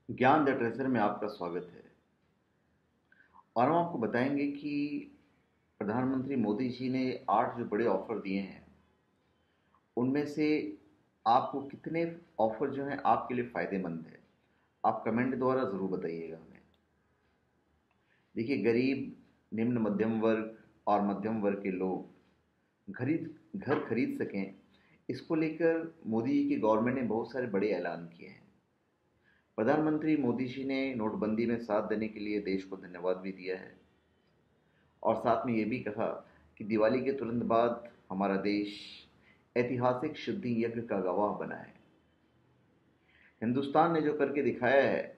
ज्ञान the treasure में आपका स्वागत है। और हम आपको बताएंगे कि प्रधानमंत्री मोदी जी ने 8 जो बड़े ऑफर दिए हैं उनमें से आपको कितने ऑफर जो हैं आपके लिए फ़ायदेमंद है। आप कमेंट द्वारा ज़रूर बताइएगा हमें। देखिए, गरीब, निम्न मध्यम वर्ग और मध्यम वर्ग के लोग घर खरीद सकें, इसको लेकर मोदी जी की गवर्नमेंट ने बहुत सारे बड़े ऐलान किए हैं। प्रधानमंत्री मोदी जी ने नोटबंदी में साथ देने के लिए देश को धन्यवाद भी दिया है और साथ में ये भी कहा कि दिवाली के तुरंत बाद हमारा देश ऐतिहासिक शुद्धि यज्ञ का गवाह बना है। हिंदुस्तान ने जो करके दिखाया है,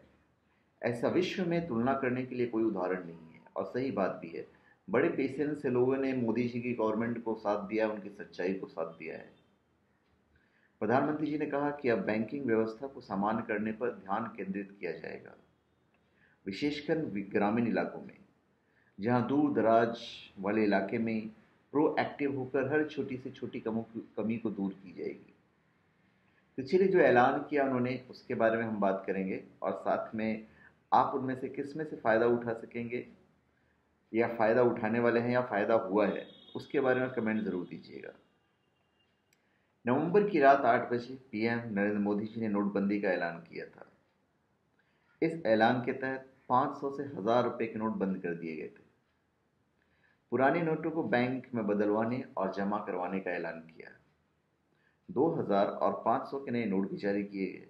ऐसा विश्व में तुलना करने के लिए कोई उदाहरण नहीं है। और सही बात भी है, बड़े पेशेंस से लोगों ने मोदी जी की गवर्नमेंट को साथ दिया, उनकी सच्चाई को साथ दिया है। प्रधानमंत्री जी ने कहा कि अब बैंकिंग व्यवस्था को सामान्य करने पर ध्यान केंद्रित किया जाएगा, विशेषकर ग्रामीण इलाकों में, जहां दूर दराज वाले इलाके में प्रोएक्टिव होकर हर छोटी से छोटी कमी को दूर की जाएगी। तो चलिए, जो ऐलान किया उन्होंने उसके बारे में हम बात करेंगे और साथ में आप उनमें से किस में से फ़ायदा उठा सकेंगे या फ़ायदा उठाने वाले हैं या फ़ायदा हुआ है, उसके बारे में कमेंट ज़रूर दीजिएगा। नवंबर की रात 8 बजे पीएम नरेंद्र मोदी जी ने नोटबंदी का ऐलान किया था। इस ऐलान के तहत 500 से 1000 रुपए के नोट बंद कर दिए गए थे। पुराने नोटों को बैंक में बदलवाने और जमा करवाने का ऐलान किया। 2000 और 500 के नए नोट भी जारी किए गए।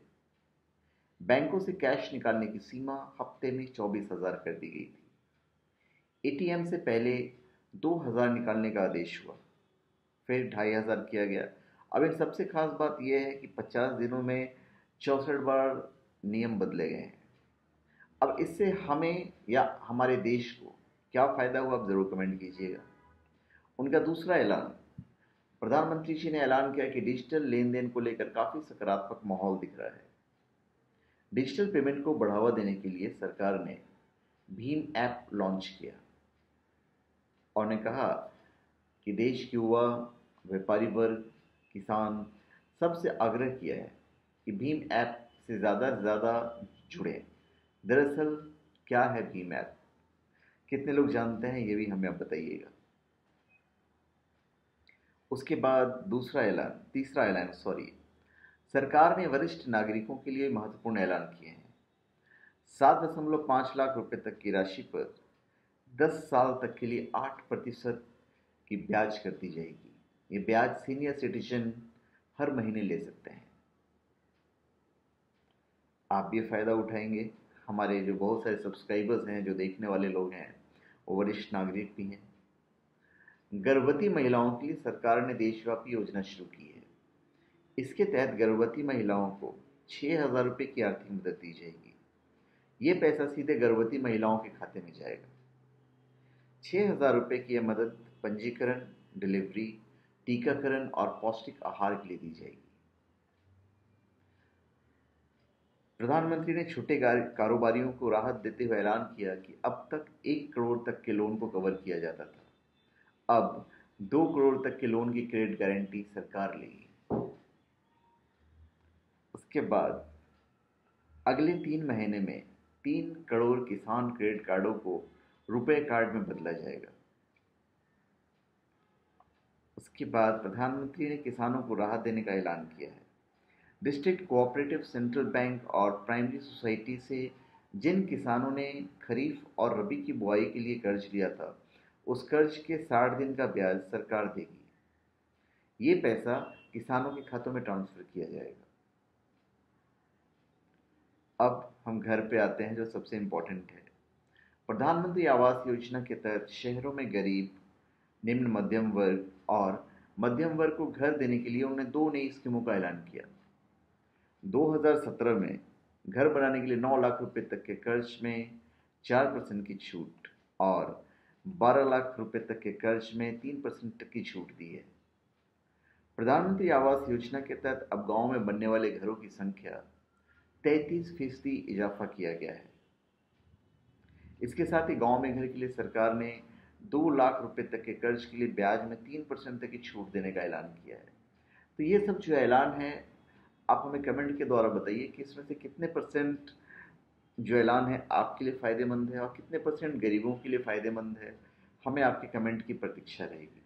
बैंकों से कैश निकालने की सीमा हफ्ते में 24,000 कर दी गई थी। एटीएम से पहले 2000 निकालने का आदेश हुआ, फिर 2500 किया गया। अब एक सबसे खास बात यह है कि 50 दिनों में 64 बार नियम बदले गए हैं। अब इससे हमें या हमारे देश को क्या फ़ायदा हुआ, आप ज़रूर कमेंट कीजिएगा। उनका दूसरा ऐलान, प्रधानमंत्री जी ने ऐलान किया कि डिजिटल लेन देन को लेकर काफ़ी सकारात्मक माहौल दिख रहा है। डिजिटल पेमेंट को बढ़ावा देने के लिए सरकार ने भीम ऐप लॉन्च किया और ने कहा कि देश के युवा, व्यापारी वर्ग, किसान सबसे आग्रह किया है कि भीम ऐप से ज़्यादा जुड़ें। दरअसल क्या है भीम ऐप, कितने लोग जानते हैं, ये भी हमें आप बताइएगा। उसके बाद तीसरा ऐलान सरकार ने वरिष्ठ नागरिकों के लिए महत्वपूर्ण ऐलान किए हैं। 7.5 लाख रुपए तक की राशि पर 10 साल तक के लिए 8% की ब्याज कर दी जाएगी। ये ब्याज सीनियर सिटीजन हर महीने ले सकते हैं। आप भी फ़ायदा उठाएंगे। हमारे जो बहुत सारे सब्सक्राइबर्स हैं, जो देखने वाले लोग हैं, वो वरिष्ठ नागरिक भी हैं। गर्भवती महिलाओं के लिए सरकार ने देशव्यापी योजना शुरू की है। इसके तहत गर्भवती महिलाओं को 6,000 रुपये की आर्थिक मदद दी जाएगी। ये पैसा सीधे गर्भवती महिलाओं के खाते में जाएगा। 6,000 रुपये की यह मदद पंजीकरण, डिलीवरी, टीकाकरण और पौष्टिक आहार के लिए दी जाएगी। प्रधानमंत्री ने छोटे कारोबारियों को राहत देते हुए ऐलान किया कि अब तक 1 करोड़ तक के लोन को कवर किया जाता था, अब 2 करोड़ तक के लोन की क्रेडिट गारंटी सरकार लेगी। उसके बाद अगले 3 महीने में 3 करोड़ किसान क्रेडिट कार्डों को रुपए कार्ड में बदला जाएगा। उसके बाद प्रधानमंत्री ने किसानों को राहत देने का ऐलान किया है। डिस्ट्रिक्ट कोऑपरेटिव सेंट्रल बैंक और प्राइमरी सोसाइटी से जिन किसानों ने खरीफ और रबी की बुआई के लिए कर्ज लिया था, उस कर्ज के 60 दिन का ब्याज सरकार देगी। ये पैसा किसानों के खातों में ट्रांसफर किया जाएगा। अब हम घर पे आते हैं, जो सबसे इम्पोर्टेंट है। प्रधानमंत्री आवास योजना के तहत शहरों में गरीब, निम्न मध्यम वर्ग और मध्यम वर्ग को घर देने के लिए उन्होंने 2 नई स्कीमों का ऐलान किया। 2017 में घर बनाने के लिए 9 लाख रुपए तक के कर्ज में 4% की छूट और 12 लाख रुपए तक के कर्ज में 3% तक की छूट दी है। प्रधानमंत्री आवास योजना के तहत अब गांव में बनने वाले घरों की संख्या 33% इजाफा किया गया है। इसके साथ ही गांव में घर के लिए सरकार ने 2 लाख रुपए तक के कर्ज के लिए ब्याज में 3% तक की छूट देने का ऐलान किया है। तो ये सब जो ऐलान है, आप हमें कमेंट के द्वारा बताइए कि इसमें से कितने परसेंट जो ऐलान है आपके लिए फ़ायदेमंद है और कितने परसेंट गरीबों के लिए फ़ायदेमंद है, हमें आपके कमेंट की प्रतीक्षा रहेगी।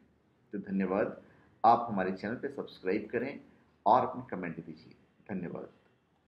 तो धन्यवाद। आप हमारे चैनल पे सब्सक्राइब करें और अपने कमेंट दीजिए। धन्यवाद।